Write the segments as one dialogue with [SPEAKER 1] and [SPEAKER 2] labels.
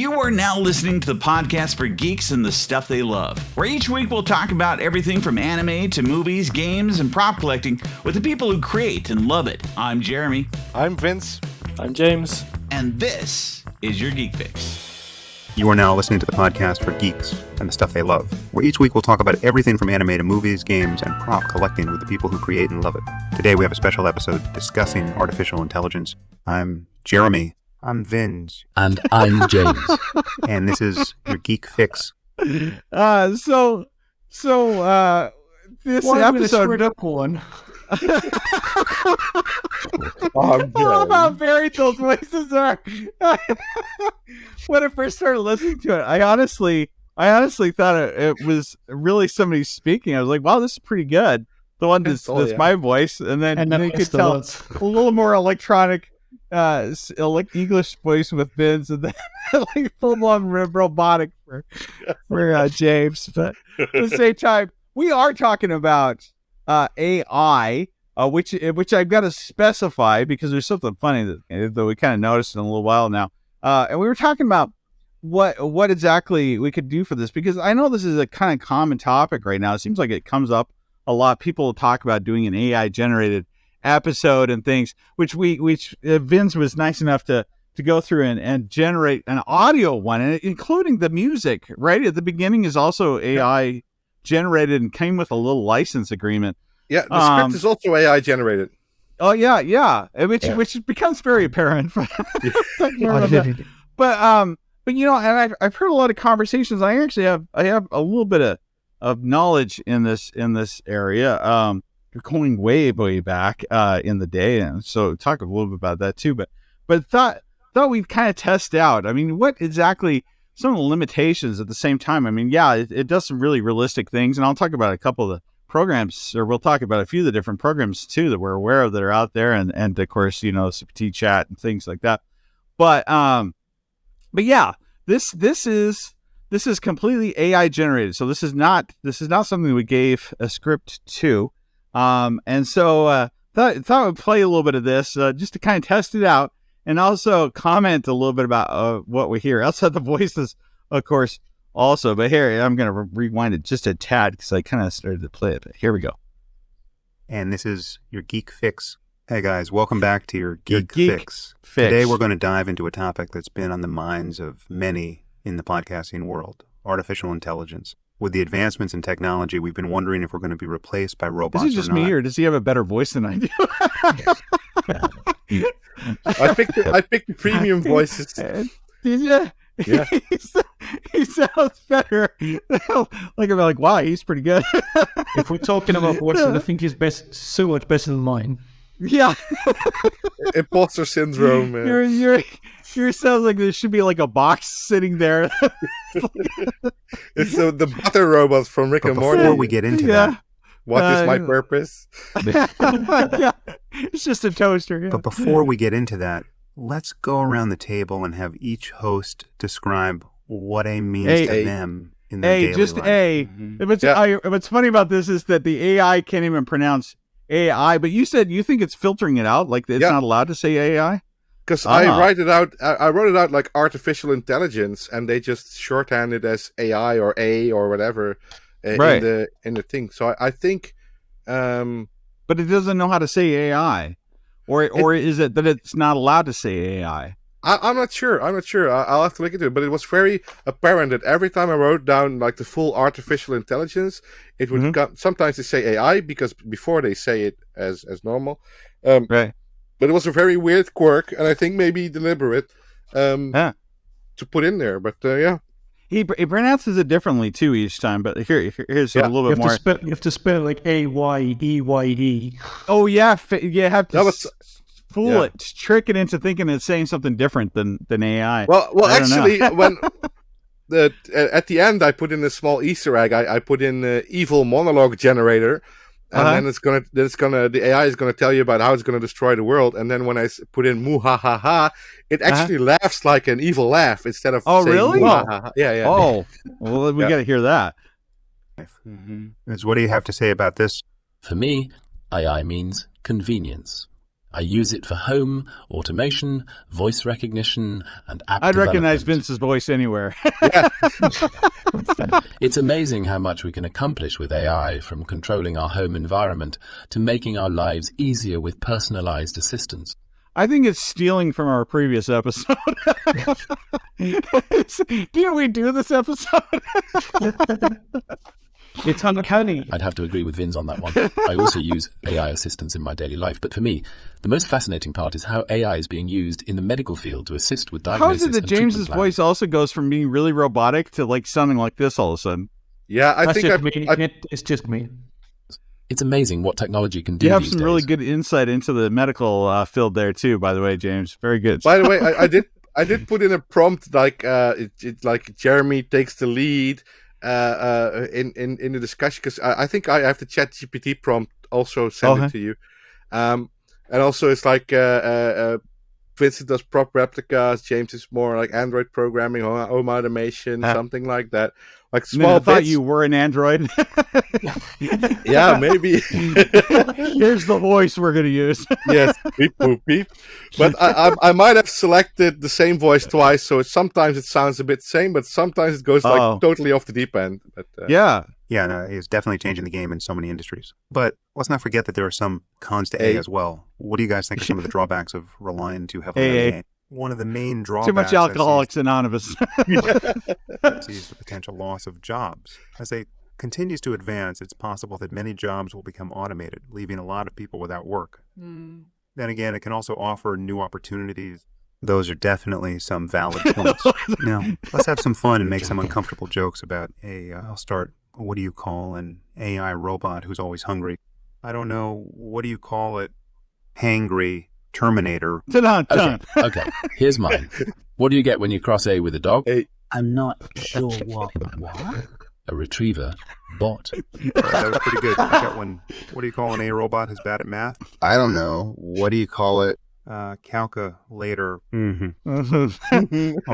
[SPEAKER 1] You are now listening to the podcast for geeks and the stuff they love, where each week we'll talk about everything from anime to movies, games, and prop collecting with the people who create and love it. I'm Jeremy.
[SPEAKER 2] I'm Vince.
[SPEAKER 3] I'm James.
[SPEAKER 1] And this is your Geek Fix.
[SPEAKER 4] You are now listening to the podcast for geeks and the stuff they love, where each week we'll talk about everything from anime to movies, games, and prop collecting with the people who create and love it. Today we have a special episode discussing artificial intelligence. I'm Jeremy. I'm Vinz.
[SPEAKER 5] And I'm James.
[SPEAKER 4] And this is your Geek Fix.
[SPEAKER 3] This episode
[SPEAKER 6] screwed up one.
[SPEAKER 3] I love how varied those voices are. When I first started listening to it, I honestly thought it was really somebody speaking. I was like, wow, this is pretty good. The one that's my voice, and then you could tell a little more electronic like English voice with Vinz, and then like full-blown robotic for James. But at the same time, we are talking about AI, which I've got to specify because there's something funny that we kind of noticed in a little while now. And we were talking about what exactly we could do for this, because I know this is a kind of common topic right now. It seems like it comes up a lot. People talk about doing an AI generated episode and things, which Vince was nice enough to go through and generate an audio one, and including the music right at the beginning is also AI generated and came with a little license agreement.
[SPEAKER 2] Yeah, the script is also AI generated.
[SPEAKER 3] Oh yeah, which becomes very apparent. But you know, and I've heard a lot of conversations. I have a little bit of knowledge in this area. Going way back in the day, and so talk a little bit about that too. But thought we'd kind of test out. I mean, what exactly some of the limitations at the same time. I mean, yeah, it does some really realistic things, and I'll talk about a couple of the programs, or we'll talk about a few of the different programs too that we're aware of that are out there, and of course, you know, CPT chat and things like that. But yeah, this is completely AI generated. So this is not something we gave a script to. And so thought we'd play a little bit of this just to kind of test it out, and also comment a little bit about what we hear outside the voices, of course, also. But here, I'm going to rewind it just a tad because I kind of started to play it. But here we go.
[SPEAKER 4] And this is your Geek Fix. Hey guys, welcome back to your Geek Fix. Today we're going to dive into a topic that's been on the minds of many in the podcasting world: artificial intelligence. With the advancements in technology, we've been wondering if we're going to be replaced by robots or not.
[SPEAKER 3] Is it just me, or does he have a better voice than I do?
[SPEAKER 2] I picked the premium voices.
[SPEAKER 3] Did you?
[SPEAKER 2] Yeah.
[SPEAKER 3] He sounds better. I'm like, wow, he's pretty good.
[SPEAKER 6] If we're talking about voices, I think he's so much better than mine.
[SPEAKER 3] Yeah.
[SPEAKER 2] Imposter syndrome, man.
[SPEAKER 3] Your sounds like there should be like a box sitting there.
[SPEAKER 2] It's the butter robot from Rick and Morty.
[SPEAKER 4] Before we get into that,
[SPEAKER 2] what is my purpose?
[SPEAKER 3] Yeah. It's just a toaster. Yeah.
[SPEAKER 4] But before we get into that, let's go around the table and have each host describe what A means to them in their daily
[SPEAKER 3] just
[SPEAKER 4] life.
[SPEAKER 3] Mm-hmm. What's funny about this is that the AI can't even pronounce AI, but you said you think it's filtering it out, like it's not allowed to say AI?
[SPEAKER 2] Because I wrote it out like artificial intelligence, and they just shorthand it as AI or A or whatever in the thing. So I think,
[SPEAKER 3] but it doesn't know how to say AI, or is it that it's not allowed to say AI?
[SPEAKER 2] I'm not sure. I'll have to look into it. But it was very apparent that every time I wrote down like the full artificial intelligence, it would come, sometimes they say AI because before they say it as normal.
[SPEAKER 3] Right.
[SPEAKER 2] But it was a very weird quirk, and I think maybe deliberate to put in there. But yeah,
[SPEAKER 3] he pronounces it differently too each time. But here's a little bit more.
[SPEAKER 6] You have to spell like AYEYE.
[SPEAKER 3] Oh yeah, you have to fool it, trick it into thinking it's saying something different than AI.
[SPEAKER 2] Well, actually, when at the end I put in a small Easter egg. I put in evil monologue generator. And then the AI is gonna tell you about how it's gonna destroy the world. And then when I put in moo ha ha ha, it actually laughs like an evil laugh instead of saying
[SPEAKER 3] really?
[SPEAKER 2] Moo, ha, ha, ha. Yeah.
[SPEAKER 3] Oh, well, we got to hear that.
[SPEAKER 4] What do you have to say about this?
[SPEAKER 5] For me, AI means convenience. I use it for home, automation, voice recognition, and app
[SPEAKER 3] I'd recognize
[SPEAKER 5] development.
[SPEAKER 3] Vince's voice anywhere.
[SPEAKER 5] It's amazing how much we can accomplish with AI, from controlling our home environment to making our lives easier with personalized assistance.
[SPEAKER 3] I think it's stealing from our previous episode. Didn't we do this episode?
[SPEAKER 6] It's uncanny.
[SPEAKER 5] I'd have to agree with Vinz on that one. I also use AI assistants in my daily life, but for me, the most fascinating part is how AI is being used in the medical field to assist with
[SPEAKER 3] How
[SPEAKER 5] diagnosis
[SPEAKER 3] is it that
[SPEAKER 5] and
[SPEAKER 3] James's
[SPEAKER 5] treatment planning.
[SPEAKER 3] voice also goes from being really robotic to like sounding like this all of a sudden?
[SPEAKER 2] Yeah, I
[SPEAKER 6] That's
[SPEAKER 2] think
[SPEAKER 6] just me. It's just me.
[SPEAKER 5] It's amazing what technology can do
[SPEAKER 3] You have
[SPEAKER 5] these
[SPEAKER 3] some
[SPEAKER 5] days.
[SPEAKER 3] really good insight into the medical field there too, by the way, James. Very good.
[SPEAKER 2] By the way, I did put in a prompt like like Jeremy takes the lead in the discussion, because I think I have the ChatGPT prompt also send it to you, and also it's like Vincent does prop replicas, James is more like Android programming, home automation, something like that. Like small
[SPEAKER 3] I thought
[SPEAKER 2] bits.
[SPEAKER 3] you were an android.
[SPEAKER 2] Yeah, maybe.
[SPEAKER 3] Here's the voice we're going to use.
[SPEAKER 2] Yes, beep boop beep. But I might have selected the same voice twice, so sometimes it sounds a bit same, but sometimes it goes like totally off the deep end. But,
[SPEAKER 3] Yeah.
[SPEAKER 4] Yeah, no, it's definitely changing the game in so many industries. But let's not forget that there are some cons to AI as well. What do you guys think are some of the drawbacks of relying too heavily on AI? One of the main drawbacks
[SPEAKER 3] Too much Alcoholics Anonymous.
[SPEAKER 4] sees the potential loss of jobs. As it continues to advance, it's possible that many jobs will become automated, leaving a lot of people without work. Then again, it can also offer new opportunities. Those are definitely some valid points. Now, let's have some fun and make some uncomfortable jokes about I'll start. What do you call an AI robot who's always hungry? I don't know. What do you call it? Hangry Terminator.
[SPEAKER 5] Okay, here's mine. What do you get when you cross A with a dog?
[SPEAKER 7] I'm not sure what.
[SPEAKER 5] A retriever bot.
[SPEAKER 4] That was pretty good. I got one. What do you call an A robot who's bad at math?
[SPEAKER 8] I don't know. What do you call it?
[SPEAKER 4] Calculator. All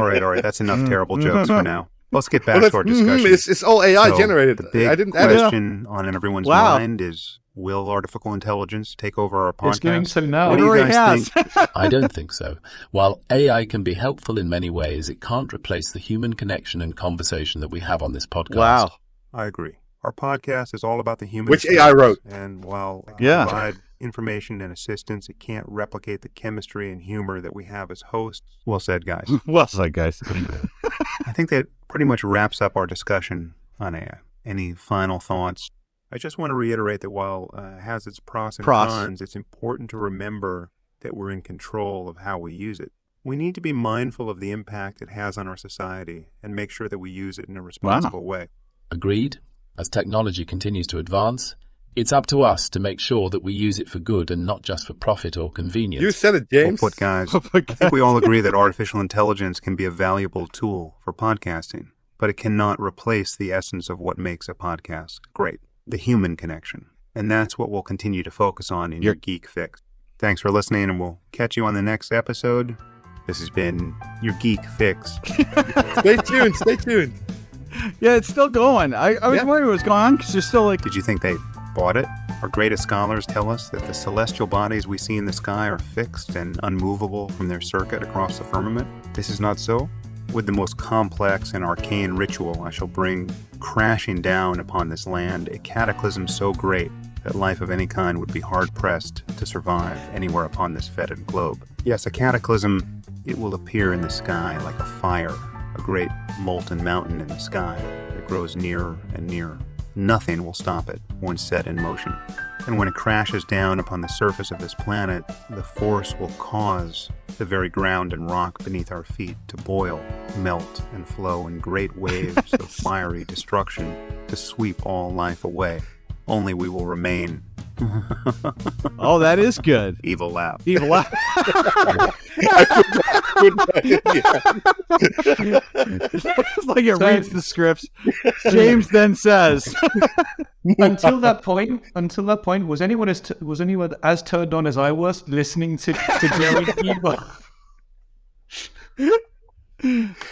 [SPEAKER 4] right. That's enough terrible jokes for now. Let's get back to our discussion.
[SPEAKER 2] It's all AI
[SPEAKER 4] So,
[SPEAKER 2] generated.
[SPEAKER 4] The big
[SPEAKER 2] I didn't add it.
[SPEAKER 4] question on everyone's mind is, will artificial intelligence take over our podcast?
[SPEAKER 6] It's doing so now.
[SPEAKER 4] What do you guys think?
[SPEAKER 5] I don't think so. While AI can be helpful in many ways, it can't replace the human connection and conversation that we have on this podcast.
[SPEAKER 3] Wow.
[SPEAKER 4] I agree. Our podcast is all about the human
[SPEAKER 2] Which
[SPEAKER 4] experience,
[SPEAKER 2] AI wrote.
[SPEAKER 4] And while it can
[SPEAKER 3] Yeah.
[SPEAKER 4] provide information and assistance, it can't replicate the chemistry and humor that we have as hosts. Well said, guys.
[SPEAKER 3] Well said, guys.
[SPEAKER 4] I think that pretty much wraps up our discussion on AI. Any final thoughts? I just want to reiterate that while it has its pros and cons, it's important to remember that we're in control of how we use it. We need to be mindful of the impact it has on our society and make sure that we use it in a responsible way.
[SPEAKER 5] Agreed. As technology continues to advance, it's up to us to make sure that we use it for good and not just for profit or convenience.
[SPEAKER 2] You said it, James.
[SPEAKER 4] Well put, guys. I think we all agree that artificial intelligence can be a valuable tool for podcasting, but it cannot replace the essence of what makes a podcast great, the human connection. And that's what we'll continue to focus on in your Geek Fix. Thanks for listening, and we'll catch you on the next episode. This has been your Geek Fix.
[SPEAKER 2] Stay tuned. Stay tuned.
[SPEAKER 3] Yeah, it's still going. I was wondering what was going on because you're still like...
[SPEAKER 4] Did you think they bought it? Our greatest scholars tell us that the celestial bodies we see in the sky are fixed and unmovable from their circuit across the firmament. This is not so. With the most complex and arcane ritual, I shall bring crashing down upon this land a cataclysm so great that life of any kind would be hard-pressed to survive anywhere upon this fetid globe. Yes, a cataclysm, it will appear in the sky like a fire, a great molten mountain in the sky that grows nearer and nearer. Nothing will stop it once set in motion. And when it crashes down upon the surface of this planet, the force will cause the very ground and rock beneath our feet to boil, melt, and flow in great waves of fiery destruction to sweep all life away. Only we will remain.
[SPEAKER 3] Oh, that is good.
[SPEAKER 4] Evil laugh.
[SPEAKER 3] Evil laugh. It's like it reads the scripts. James then says,
[SPEAKER 6] Until that point, was anyone as turned on as I was listening to Jerry Ebert?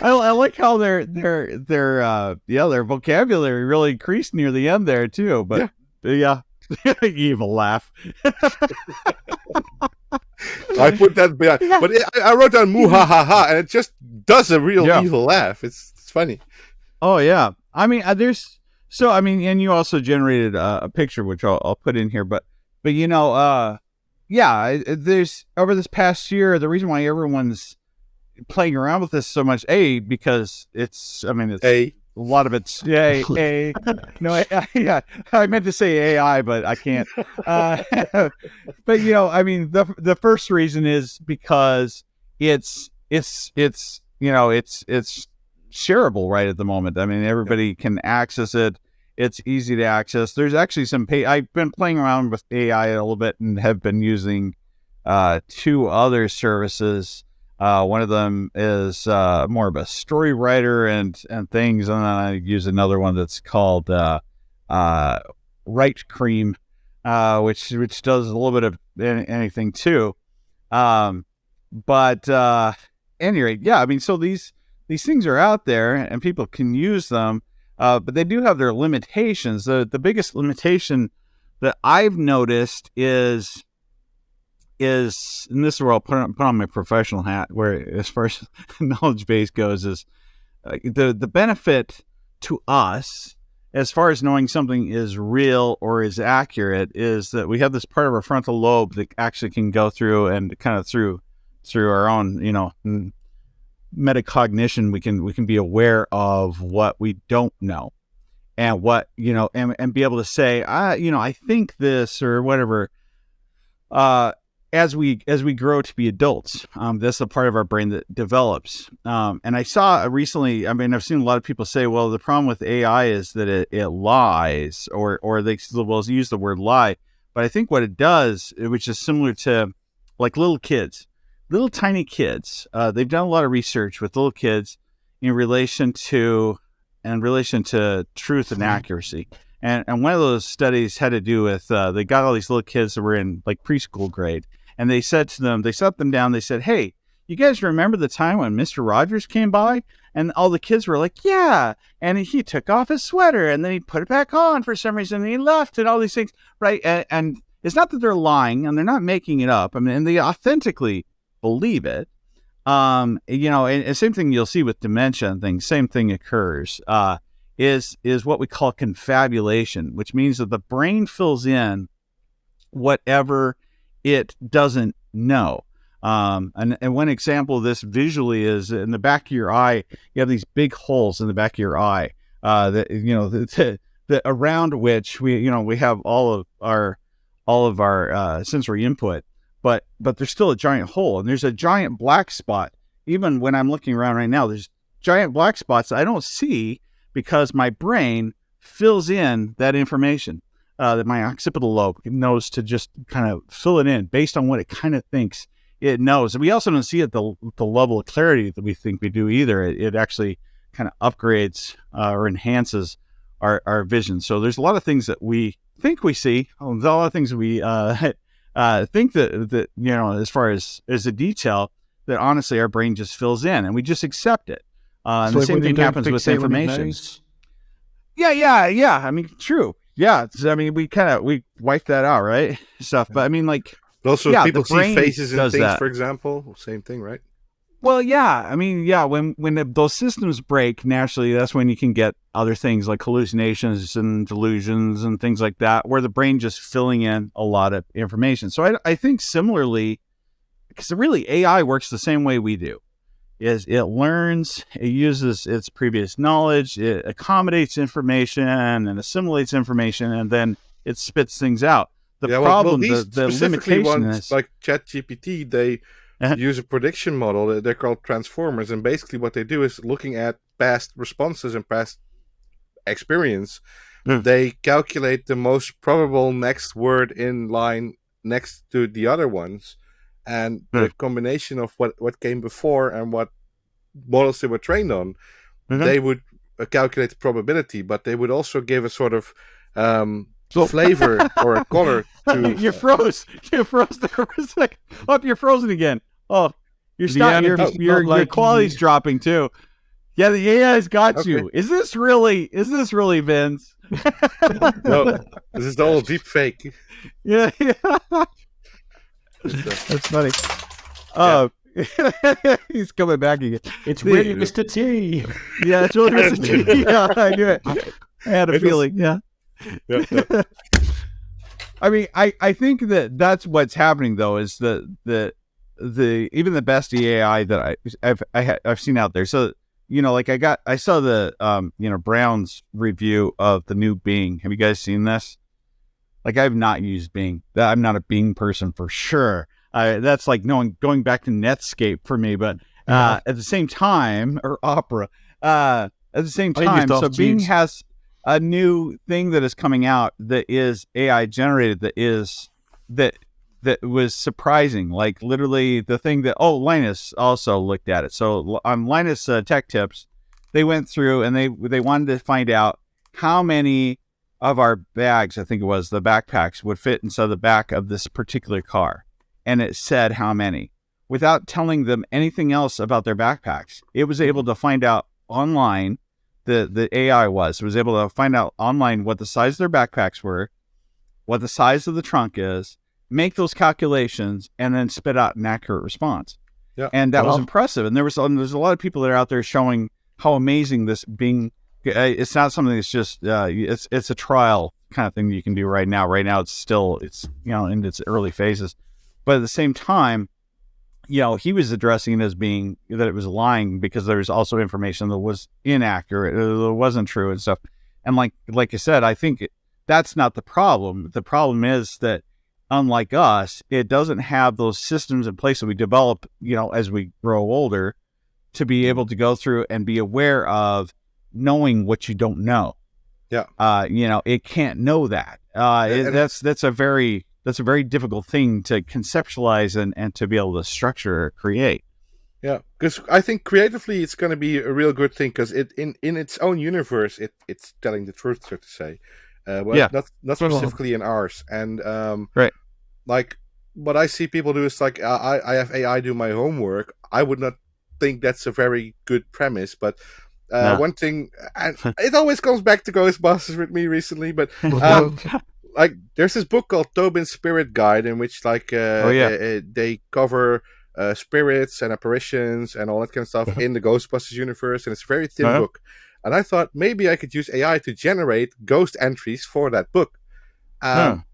[SPEAKER 3] I like how their vocabulary really increased near the end there too. But yeah. Evil laugh.
[SPEAKER 2] I put that behind, but I wrote down moo ha ha ha, and it just does a real evil laugh. It's funny.
[SPEAKER 3] Oh yeah, I mean, and you also generated a picture which I'll put in here, but there's over this past year, the reason why everyone's playing around with this so much, because it's a lot of it's no, I meant to say AI, but I can't. But the first reason is because it's shareable right at the moment. I mean, everybody can access it. It's easy to access. There's actually I've been playing around with AI a little bit and have been using 2 other services. One of them is more of a story writer and things, and then I use another one that's called Right Cream, which does a little bit of anything too. But anyway, so these things are out there and people can use them, but they do have their limitations. The biggest limitation that I've noticed is, and this is where I'll put on my professional hat, where as far as knowledge base goes, is the benefit to us as far as knowing something is real or is accurate is that we have this part of our frontal lobe that actually can go through and kind of through our own, metacognition, we can be aware of what we don't know, and what, and be able to say, I think this or whatever, as we grow to be adults. That's the part of our brain that develops. And I saw recently, I've seen a lot of people say, well, the problem with AI is that it lies, or they will use the word lie. But I think what it does, which is similar to like little tiny kids, they've done a lot of research with little kids in relation to truth and accuracy. And one of those studies had to do with, they got all these little kids that were in like preschool grade, and they sat them down, they said, hey, you guys remember the time when Mr. Rogers came by? And all the kids were like, yeah. And he took off his sweater and then he put it back on for some reason, and he left, and all these things, right? And it's not that they're lying and they're not making it up. And they authentically believe it. And same thing you'll see with dementia and things, same thing occurs, is what we call confabulation, which means that the brain fills in whatever it doesn't know. And one example of this visually is in the back of your eye. You have these big holes in the back of your eye, that around which we have all of our sensory input, but there's still a giant hole, and there's a giant black spot. Even when I'm looking around right now, there's giant black spots that I don't see because my brain fills in that information. That my occipital lobe knows to just kind of fill it in based on what it kind of thinks it knows. And we also don't see it the level of clarity that we think we do either. It actually kind of upgrades or enhances our vision. So there's a lot of things that we think we see. There's a lot of things we think that as far as a detail, that honestly our brain just fills in and we just accept it. And the same thing happens with information. Yeah. True. Yeah, we wipe that out, right? Stuff, but
[SPEAKER 2] also people see faces and things, for example, same thing, right?
[SPEAKER 3] Well, yeah, when those systems break naturally, that's when you can get other things like hallucinations and delusions and things like that, where the brain just filling in a lot of information. So I think similarly, because really AI works the same way we do. Is it learns, it uses its previous knowledge, it accommodates information and assimilates information, and then it spits things out. The limitation is
[SPEAKER 2] like ChatGPT, they use a prediction model. They're called transformers, and basically what they do is looking at past responses and past experience. They calculate the most probable next word in line next to the other ones. And the combination of what came before and what models they were trained on, they would calculate the probability, but they would also give a sort of flavor or a color to...
[SPEAKER 3] You froze there for a second. Oh, you're frozen again. Oh, your quality's dropping too. Yeah, the AI's got
[SPEAKER 2] Okay.
[SPEAKER 3] you. Is this really Vinz?
[SPEAKER 2] No, this is the old deep fake.
[SPEAKER 3] Yeah. That's funny. Oh, he's coming back again.
[SPEAKER 6] It's really Mr. T.
[SPEAKER 3] Yeah, it's really Mr. T. Yeah, I knew it. I had a feeling. Yeah. I mean, I think that's what's happening though is the even the best AI that I've seen out there. So like I saw the Brown's review of the new Bing. Have you guys seen this? Like I've not used Bing. I'm not a Bing person for sure. That's like going back to Netscape for me. But at the same time, or Opera. At the same time, so Bing has a new thing that is coming out that is AI generated. That was surprising. Like literally the thing that Linus also looked at it. So on Linus Tech Tips, they went through and they wanted to find out how many of our bags, I think it was the backpacks, would fit inside the back of this particular car. And it said how many. Without telling them anything else about their backpacks, it was able to find out online, the AI was able to find out online what the size of their backpacks were, what the size of the trunk is, make those calculations, and then spit out an accurate response. Yeah. And that was impressive. And there's a lot of people that are out there showing how amazing this Bing. It's not something that's just it's a trial kind of thing that you can do right now. Right now, it's in its early phases, but at the same time, he was addressing it as being that it was lying because there's also information that was inaccurate, that wasn't true and stuff. And like I said, I think that's not the problem. The problem is that unlike us, it doesn't have those systems in place that we develop, as we grow older, to be able to go through and be aware of knowing what you don't know. Yeah. It can't know that. That's a very difficult thing to conceptualize and to be able to structure or create.
[SPEAKER 2] Yeah, because I think creatively it's going to be a real good thing because it in its own universe it's telling the truth, so to say. Not specifically in ours. And
[SPEAKER 3] right.
[SPEAKER 2] Like what I see people do is like I have AI do my homework. I would not think that's a very good premise, but one thing, and it always comes back to Ghostbusters with me recently, but like there's this book called Tobin's Spirit Guide in which they cover spirits and apparitions and all that kind of stuff in the Ghostbusters universe, and it's a very thin book. And I thought maybe I could use AI to generate ghost entries for that book.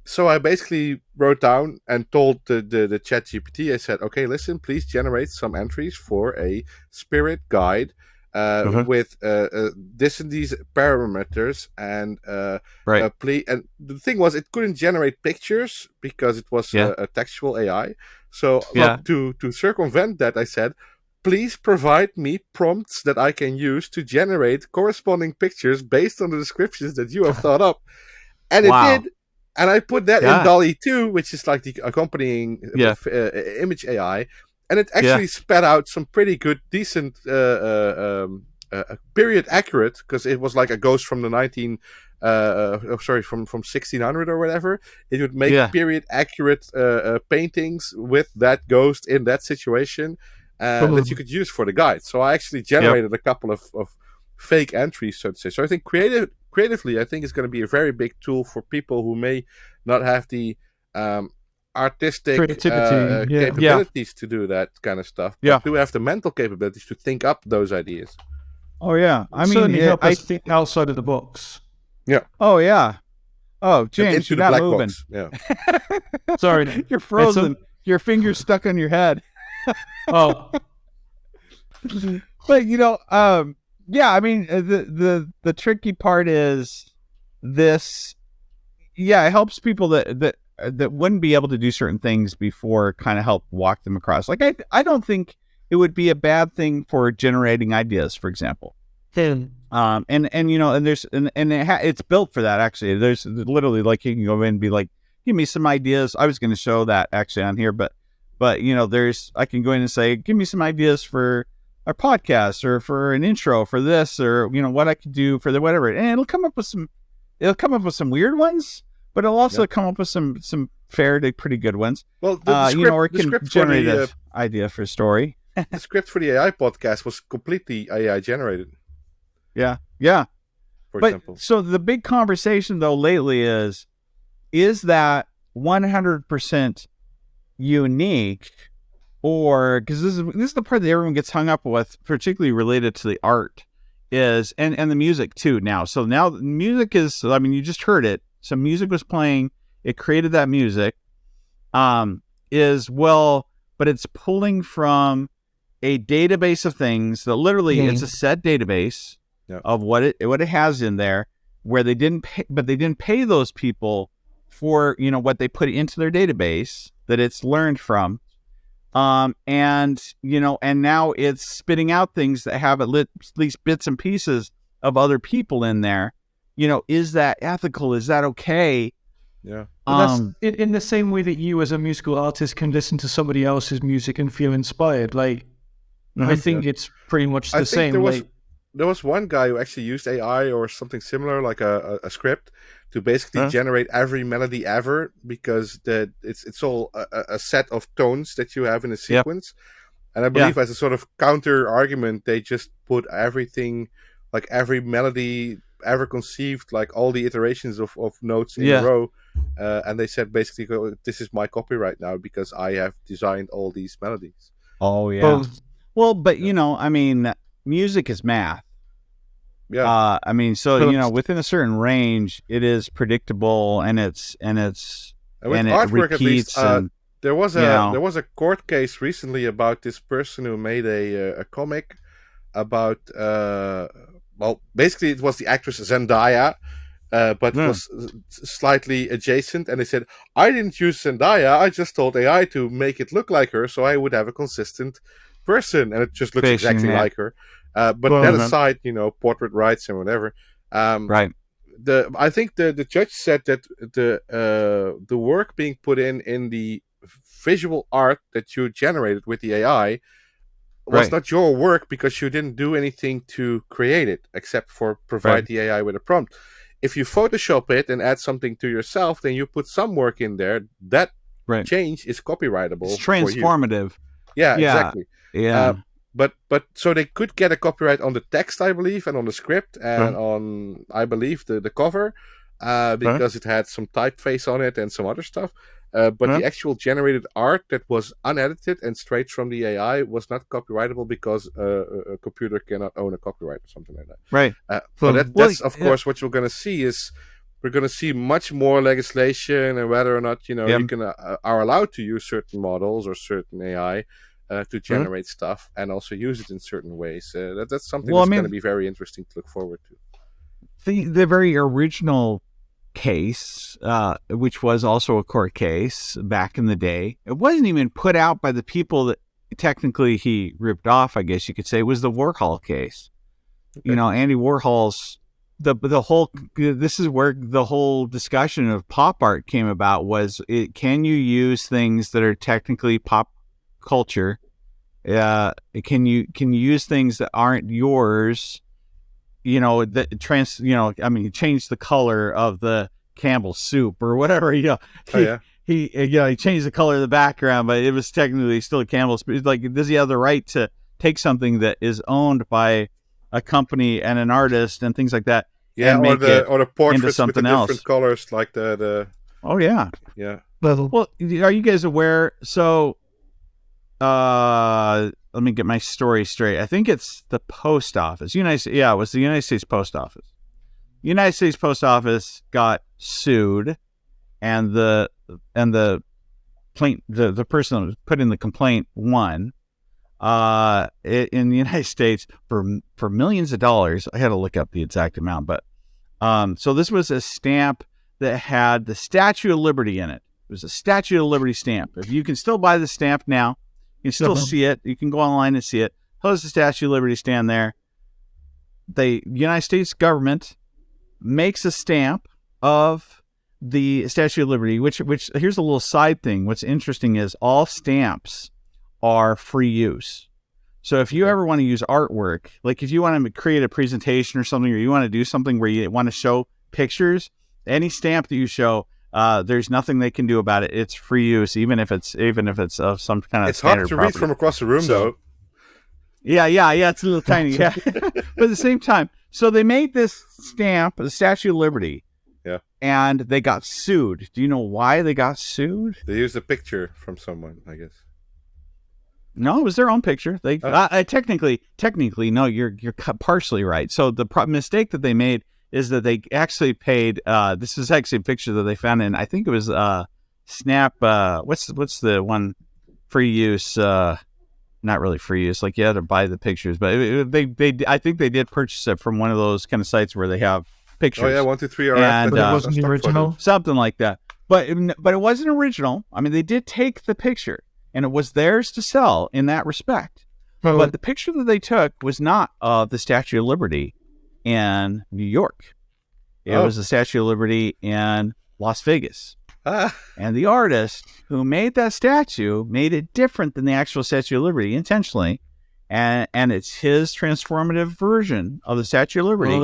[SPEAKER 2] So I basically wrote down and told the ChatGPT, I said, okay, listen, please generate some entries for a spirit guide with this and these parameters. And and the thing was, it couldn't generate pictures because it was a textual AI. So to circumvent that, I said, please provide me prompts that I can use to generate corresponding pictures based on the descriptions that you have thought up. And it did. And I put that in DALL-E 2, which is like the accompanying image AI. And it actually spat out some pretty good, decent, period accurate, because it was like a ghost from the from 1600 or whatever. It would make period accurate paintings with that ghost in that situation that you could use for the guide. So I actually generated a couple of fake entries, so to say. So I think creatively, I think it's going to be a very big tool for people who may not have the artistic capabilities to do that kind of stuff, but do have the mental capabilities to think up those ideas.
[SPEAKER 3] Oh yeah, I mean,
[SPEAKER 6] certainly help us think outside of the box.
[SPEAKER 2] Yeah.
[SPEAKER 3] Oh yeah. Oh, James, you're not moving.
[SPEAKER 2] Box. Yeah.
[SPEAKER 6] Sorry,
[SPEAKER 3] you're frozen. Your finger's stuck on your head.
[SPEAKER 6] Oh.
[SPEAKER 3] But yeah, I mean, the tricky part is this. Yeah, it helps people that wouldn't be able to do certain things before, kind of help walk them across. Like I don't think it would be a bad thing for generating ideas, for example. And it's built for that. Actually, there's literally like you can go in and be like, give me some ideas. I was going to show that actually on here, but I can go in and say, give me some ideas for a podcast or for an intro for this, or what I could do for the whatever, and it'll come up with some weird ones, but it'll also come up with some fair to pretty good ones.
[SPEAKER 2] Well,
[SPEAKER 3] or it can generate an idea for a story.
[SPEAKER 2] the script for the AI podcast was completely AI generated.
[SPEAKER 3] Yeah.
[SPEAKER 2] For
[SPEAKER 3] But
[SPEAKER 2] example.
[SPEAKER 3] so the big conversation though lately is that 100% unique, or because this is the part that everyone gets hung up with, particularly related to the art, is and the music too now. So now music is, I mean, you just heard it. Some music was playing, it created that music. But it's pulling from a database of things that literally it's a set database of what it has in there, where they didn't pay those people for, what they put into their database that it's learned from. And now it's spitting out things that have at least bits and pieces of other people in there. Is that ethical? Is that okay?
[SPEAKER 2] Yeah.
[SPEAKER 6] That's in the same way that you as a musical artist can listen to somebody else's music and feel inspired. Like, I think it's pretty much the same.
[SPEAKER 2] There was one guy who actually used AI or something similar, like a script, to basically generate every melody ever, because it's all a set of tones that you have in a sequence. And I believe as a sort of counter argument, they just put everything, like every melody ever conceived, like all the iterations of notes in a row. And they said basically, this is my copyright now because I have designed all these melodies.
[SPEAKER 3] Oh, yeah. Well, but, music is math.
[SPEAKER 2] Yeah.
[SPEAKER 3] Within a certain range, it is predictable, and it
[SPEAKER 2] artwork,
[SPEAKER 3] repeats.
[SPEAKER 2] At least, there was a court case recently about this person who made a comic about basically it was the actress Zendaya, but was slightly adjacent, and they said, I didn't use Zendaya, I just told AI to make it look like her so I would have a consistent person, and it just looks exactly like her. But that aside, portrait rights and whatever.
[SPEAKER 3] Right.
[SPEAKER 2] I think the judge said that the work being put in the visual art that you generated with the AI was not your work, because you didn't do anything to create it except for provide the AI with a prompt. If you Photoshop it and add something to yourself, then you put some work in there. That change is copyrightable.
[SPEAKER 3] It's transformative.
[SPEAKER 2] Yeah, exactly.
[SPEAKER 3] Yeah.
[SPEAKER 2] But so they could get a copyright on the text, I believe, and on the script, and on, I believe, the cover, because it had some typeface on it and some other stuff. But the actual generated art that was unedited and straight from the AI was not copyrightable, because a computer cannot own a copyright or something like that.
[SPEAKER 3] Right.
[SPEAKER 2] But that's of course what you're going to see is we're going to see much more legislation, and whether or not you can are allowed to use certain models or certain AI. To generate stuff and also use it in certain ways. That's something that's going to be very interesting to look forward to.
[SPEAKER 3] The very original case, which was also a court case back in the day, it wasn't even put out by the people that technically he ripped off, I guess you could say, was the Warhol case. Okay. Andy Warhol's the whole. This is where the whole discussion of pop art came about. Can you use things that are technically pop culture? Can you use things that aren't yours? Change the color of the Campbell's soup or whatever. He changed the color of the background, but it was technically still a Campbell's. Like, does he have the right to take something that is owned by a company and an artist and things like that?
[SPEAKER 2] Yeah, or the portraits into something with the
[SPEAKER 3] else.
[SPEAKER 2] Different colors, like the.
[SPEAKER 3] Oh yeah.
[SPEAKER 2] Yeah.
[SPEAKER 3] Well, are you guys aware? So. Let me get my story straight. I think it's the post office. It was the United States Post Office. United States Post Office got sued, and the person that was put in the complaint won. In the United States for millions of dollars. I had to look up the exact amount, but so this was a stamp that had the Statue of Liberty in it. It was a Statue of Liberty stamp. If you can still buy the stamp now. You can still see it. You can go online and see it. How does the Statue of Liberty stand there? The United States government makes a stamp of the Statue of Liberty, which here's a little side thing. What's interesting is all stamps are free use. So if you ever want to use artwork, like if you want to create a presentation or something, or you want to do something where you want to show pictures, any stamp that you show, there's nothing they can do about it. It's free use, even if it's of some kind of.
[SPEAKER 2] It's hard to read from across the room, though.
[SPEAKER 3] Yeah. It's a little tiny. Yeah, but at the same time, so they made this stamp, the Statue of Liberty.
[SPEAKER 2] Yeah.
[SPEAKER 3] And they got sued. Do you know why they got sued?
[SPEAKER 2] They used a picture from someone, I guess.
[SPEAKER 3] No, it was their own picture. They technically, no. You're partially right. So the mistake that they made is that they actually paid. This is actually a picture that they found in. I think it was Snap. What's the one free use? Not really free use. Like you had to buy the pictures, but I think they did purchase it from one of those kind of sites where they have pictures.
[SPEAKER 2] Oh yeah, 123 RF.
[SPEAKER 3] And
[SPEAKER 6] But it wasn't the original.
[SPEAKER 3] something like that. But it wasn't original. I mean, they did take the picture, and it was theirs to sell in that respect.
[SPEAKER 6] Oh.
[SPEAKER 3] But the picture that they took was not of the Statue of Liberty in New York. It was the Statue of Liberty in Las Vegas. And the artist who made that statue made it different than the actual Statue of Liberty intentionally. And it's his transformative version of the Statue of Liberty.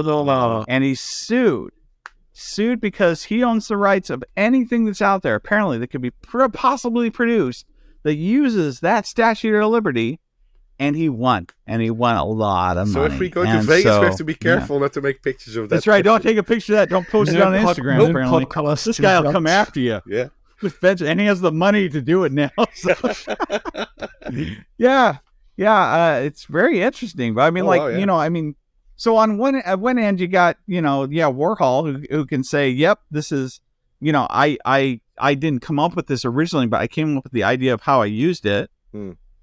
[SPEAKER 3] And he's sued because he owns the rights of anything that's out there, apparently, that could be possibly produced that uses that Statue of Liberty. And he won. And he won a lot of money.
[SPEAKER 2] So if we go to Vegas, we have to be careful not to make pictures of that.
[SPEAKER 3] That's right. Don't take a picture of that. Don't post it on Instagram, apparently. This guy will come after you.
[SPEAKER 2] Yeah.
[SPEAKER 3] With Vinz, and he has the money to do it now. So. Yeah. It's very interesting. But I mean, so on one end you got, Warhol who can say, yep, this is, I didn't come up with this originally, but I came up with the idea of how I used it.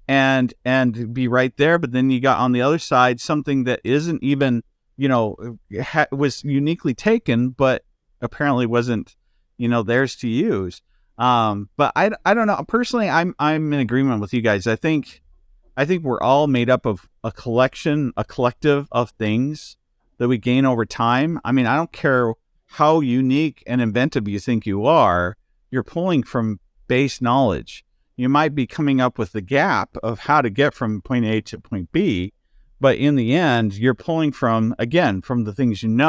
[SPEAKER 3] And be right there. But then you got on the other side something that isn't even, was uniquely taken, but apparently wasn't, theirs to use. But I don't know. Personally, I'm in agreement with you guys. I think we're all made up of a collective of things that we gain over time. I mean, I don't care how unique and inventive you think you are. You're pulling from base knowledge. You might be coming up with the gap of how to get from point A to point B, but in the end, you're pulling from the things and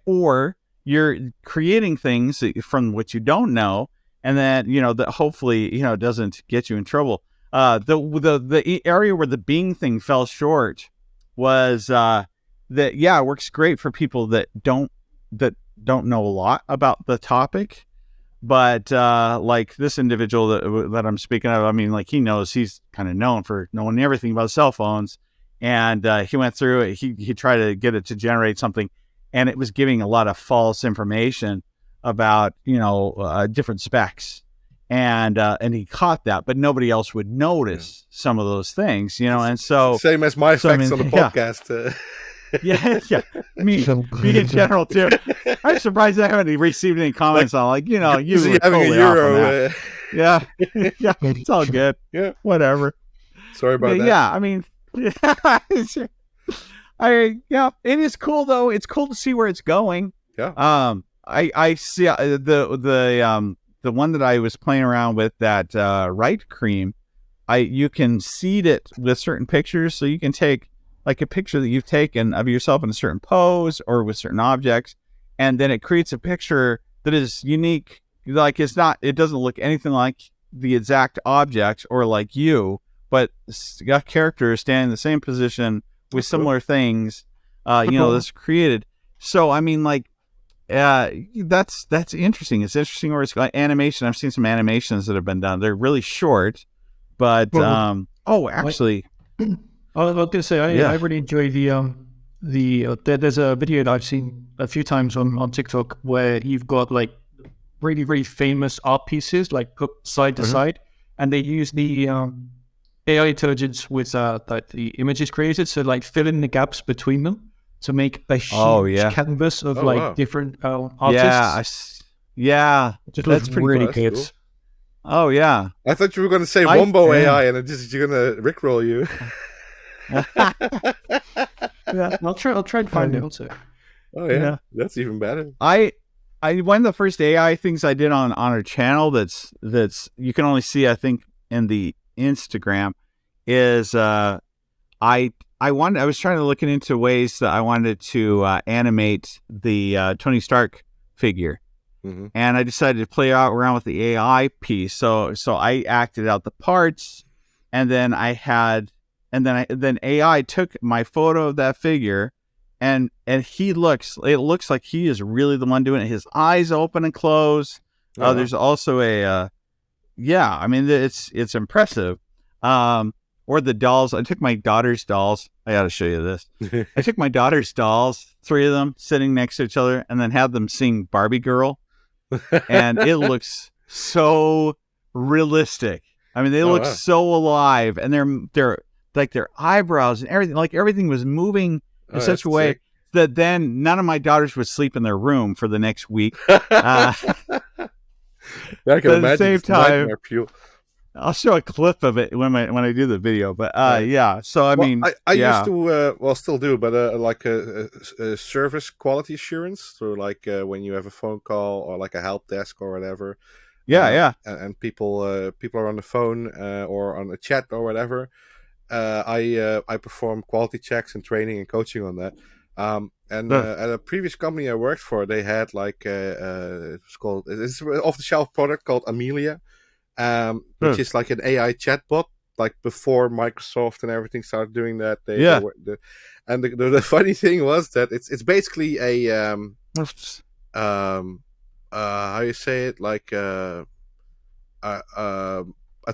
[SPEAKER 3] or you're creating things from what you don't know, and then that hopefully doesn't get you in trouble. The area where the Bing thing fell short was it works great for people that don't know a lot about the topic. But like this individual that I'm speaking of, I mean, like he's kind of known for knowing everything about cell phones, and he went through it. He tried to get it to generate something, and it was giving a lot of false information about different specs, and he caught that, but nobody else would notice some of those things, and so
[SPEAKER 2] same as my facts on the podcast.
[SPEAKER 3] Yeah. Me in general too. I'm surprised I haven't received any comments on you were
[SPEAKER 2] having
[SPEAKER 3] totally
[SPEAKER 2] a euro.
[SPEAKER 3] Yeah, it's all good.
[SPEAKER 2] Yeah,
[SPEAKER 3] whatever.
[SPEAKER 2] Sorry about that.
[SPEAKER 3] Yeah, I mean, it is cool though. It's cool to see where it's going.
[SPEAKER 2] Yeah.
[SPEAKER 3] I see the one that I was playing around with, that Right Cream. You can seed it with certain pictures, so you can take like a picture that you've taken of yourself in a certain pose or with certain objects, and then it creates a picture that is unique. Like it doesn't look anything like the exact object or like you, but a character is standing in the same position with similar things, that's created. So, I mean, that's interesting. It's interesting where it's animation. I've seen some animations that have been done. They're really short, but, actually...
[SPEAKER 6] I was going to say, I really enjoy there's a video that I've seen a few times on TikTok where you've got like really, really famous art pieces like put side to side, and they use the AI intelligence with the images created, so like fill in the gaps between them to make a huge canvas of different artists.
[SPEAKER 3] That's pretty
[SPEAKER 6] really
[SPEAKER 2] cool.
[SPEAKER 6] good.
[SPEAKER 2] Cool.
[SPEAKER 3] Oh yeah,
[SPEAKER 2] I thought you were going to say Wombo AI, and you're going to rickroll you.
[SPEAKER 6] I'll try and find it also.
[SPEAKER 2] Oh yeah, that's even better.
[SPEAKER 3] One of the first AI things I did on our channel that's you can only see, I think, in the Instagram is I was trying to look into ways that I wanted to animate the Tony Stark figure.
[SPEAKER 2] Mm-hmm.
[SPEAKER 3] And I decided to play around with the AI piece. So I acted out the parts, and then I had and then AI took my photo of that figure, and it looks like he is really the one doing it. His eyes open and close. There's also a it's impressive. Or the dolls. I took my daughter's dolls. I got to show you this. I took my daughter's dolls, 3 of them sitting next to each other, and then had them sing Barbie Girl. And it looks so realistic. I mean, they look so alive, and they're like their eyebrows and everything, like everything was moving in such a way that then none of my daughters would sleep in their room for the next week.
[SPEAKER 2] I can imagine.
[SPEAKER 3] At the same time,
[SPEAKER 2] fuel.
[SPEAKER 3] I'll show a clip of it when I do the video, but yeah. So I mean,
[SPEAKER 2] I used to still do, but like a service quality assurance. So like when you have a phone call or like a help desk or whatever. And people are on the phone or on a chat or whatever. I perform quality checks and training and coaching on that. At a previous company I worked for, they had like it's an off-the-shelf product called Amelia. Which is like an AI chatbot, like before Microsoft and everything started doing that. And the funny thing was that it's basically a how you say it, like a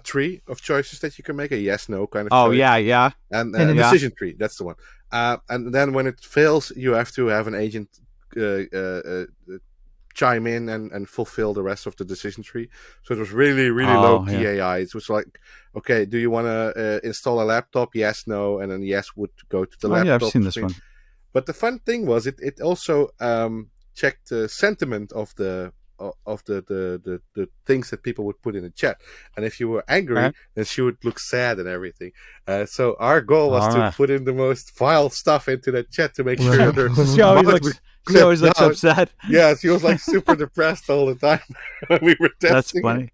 [SPEAKER 2] tree of choices that you can make, a yes no kind of choice. And a decision tree, that's the one. And then when it fails, you have to have an agent chime in and fulfill the rest of the decision tree. So it was really low PAI. It was like, okay, do you want to install a laptop? Yes, no, and then yes would go to the laptop.
[SPEAKER 3] Yeah, I've seen this one.
[SPEAKER 2] But the fun thing was it also checked the sentiment of the things that people would put in the chat, and if you were angry, then she would look sad and everything. So our goal was to put in the most vile stuff into that chat to make sure that
[SPEAKER 3] she always looks upset.
[SPEAKER 2] Yeah, she was like super depressed all the time when we were testing.
[SPEAKER 3] That's funny.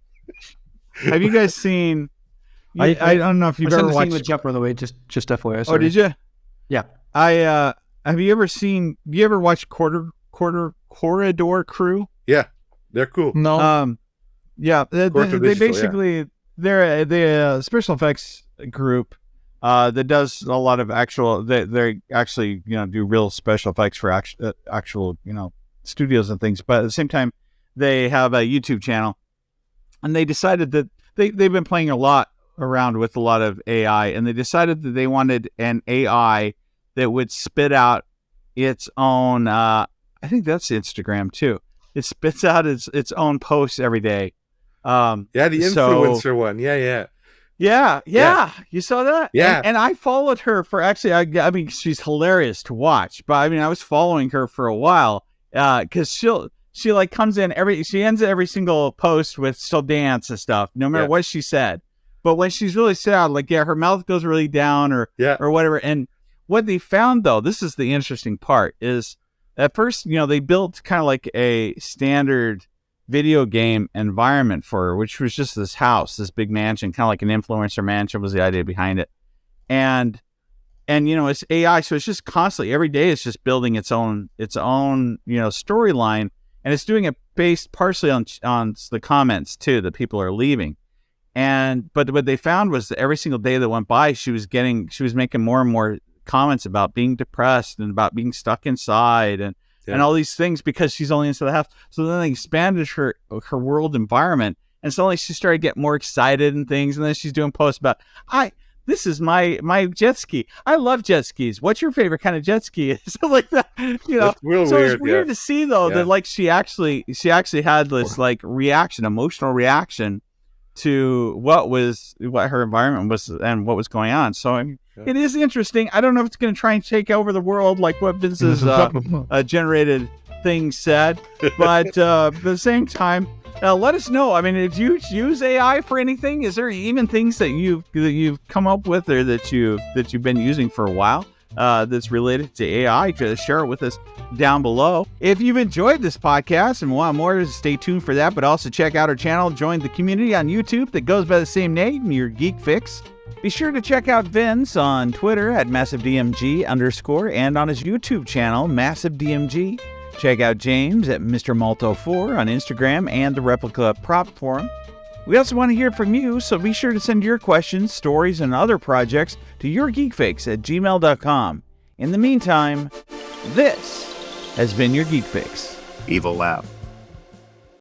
[SPEAKER 3] Have you guys seen? I don't know if you've ever watched
[SPEAKER 6] with Jeff, by the way. Just FYI.
[SPEAKER 3] Oh, did you?
[SPEAKER 6] Yeah.
[SPEAKER 3] Have you ever seen? You ever watched Corridor Crew?
[SPEAKER 2] Yeah. They're cool.
[SPEAKER 6] No.
[SPEAKER 3] They basically they're the special effects group that does a lot of actual. They actually do real special effects for actual studios and things. But at the same time, they have a YouTube channel, and they decided that they've been playing a lot around with a lot of AI, and they decided that they wanted an AI that would spit out its own. I think that's Instagram too. It spits out its own posts every day.
[SPEAKER 2] The influencer one.
[SPEAKER 3] Yeah. You saw that?
[SPEAKER 2] Yeah.
[SPEAKER 3] And I followed her for actually, I mean, she's hilarious to watch, but I mean, I was following her for a while because she like comes in she ends every single post with still dance and stuff, no matter what she said. But when she's really sad, like, her mouth goes really down or whatever. And what they found, though, this is the interesting part, is at first, they built kind of like a standard video game environment for her, which was just this house, this big mansion, kind of like an influencer mansion was the idea behind it. And it's AI, so it's just constantly, every day it's just building its own storyline, and it's doing it based partially on the comments too that people are leaving. But what they found was that every single day that went by, she was making more and more comments about being depressed and about being stuck inside and all these things because she's only inside the house. So then they expanded her world environment, and suddenly she started getting more excited and things. And then she's doing posts about, this is my jet ski. I love jet skis. What's your favorite kind of jet ski? Something like that.
[SPEAKER 2] That's real
[SPEAKER 3] so
[SPEAKER 2] weird.
[SPEAKER 3] It's weird to see though that like she actually had this like emotional reaction to what her environment was and what was going on. So it is interesting. I don't know if it's going to try and take over the world like what Vince's generated thing said, but at the same time, let us know. I mean, did you use AI for anything? Is there even things that you've come up with or that you've been using for a while that's related to AI? To share it with us down below. If you've enjoyed this podcast and want more, stay tuned for that. But also check out our channel, join the community on YouTube that goes by the same name, your Geek Fix. Be sure to check out Vinz on Twitter at massivedmg_ and on his YouTube channel, massivedmg. Check out James at Mr. Malto4 on Instagram and the Replica Prop Forum. We also want to hear from you, so be sure to send your questions, stories, and other projects to yourgeekfix@gmail.com. In the meantime, this has been your Geek Fix.
[SPEAKER 4] Evil laugh.